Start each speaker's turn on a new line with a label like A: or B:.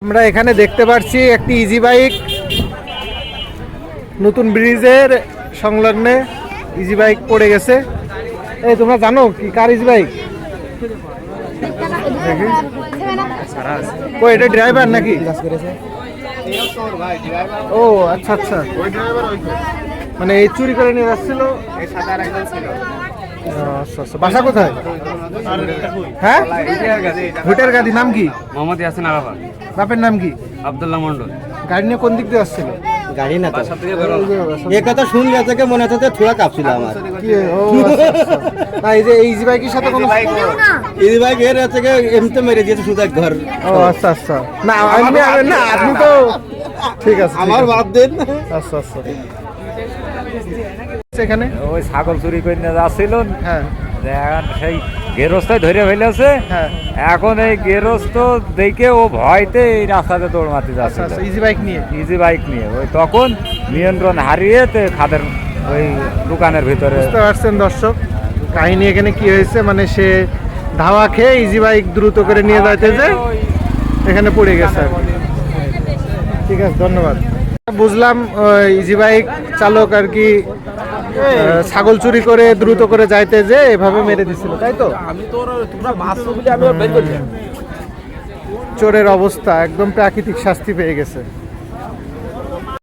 A: আমরা এখানে দেখতে পাচ্ছি একটি ইজি বাইক নতুন ব্রিজের সংলগ্নে ইজি বাইক পড়ে গেছে। এই তোমরা জানো কি কার ইজি বাইক? ও এটা ড্রাইভার নাকি? ও আচ্ছা আচ্ছা, মানে এই চুরি করে নিয়ে যাচ্ছিল। আচ্ছা আচ্ছা, বাসা কোথায়? হ্যাঁ, ভুটার গাদি। নাম কি?
B: মোহাম্মদ ইয়াসিন আরাফাত।
A: বাপের নাম কি?
B: আব্দুল্লাহ মন্ডল।
A: গাড়ি নিয়ে কোন দিক দিয়ে আসছিল?
C: গাড়ি না তো, এই কথা শুনলে থেকে মনে হচ্ছে থোড়া কাঁপছিল আমার।
A: কি ও আচ্ছা আচ্ছা। না এই যে এই ইজি বাইকের সাথে কোনো
C: এই ভাই এর থেকে এমনিতে মেরে দিয়েছে শুধু এক ঘর।
A: ও আচ্ছা আচ্ছা, না না আপনি তো ঠিক আছে,
C: আমার বাদ দেন।
A: আচ্ছা আচ্ছা, এখানে
B: ওই ছাগল চুরি করে নিয়ে যাচ্ছিল।
A: হ্যাঁ
B: এখন সেই গেরস্তায় ধরে ফেলেছে।
A: হ্যাঁ,
B: এখন এই গেরস্ত দেখে ও ভয়তে এই রাস্তাতে দৌড় মারতে
A: আচ্ছা
B: যাচ্ছে
A: আচ্ছা, ইজি বাইক নিয়ে।
B: ইজি বাইক নিয়ে। ওই তখন নিয়ন্ত্রণ হারিয়ে খাদের ওই দোকানের ভিতরে।
A: বুঝতে পারছেন দর্শক কাহিনী এখানে কি হয়েছে, মানে সে ধাওয়া খেয়ে ইজি বাইক দ্রুত করে নিয়ে যাইতে যে এখানে পড়ে গেছে আর কি। ঠিক আছে, ধন্যবাদ। বুঝলাম ইজি বাইক চালক আর কি ছাগল চুরি করে দ্রুত করে যাইতে যে এভাবে মেরে দিছিল, তাই তো? চোরের অবস্থা একদম প্রাকৃতিক শাস্তি পেয়ে গেছে।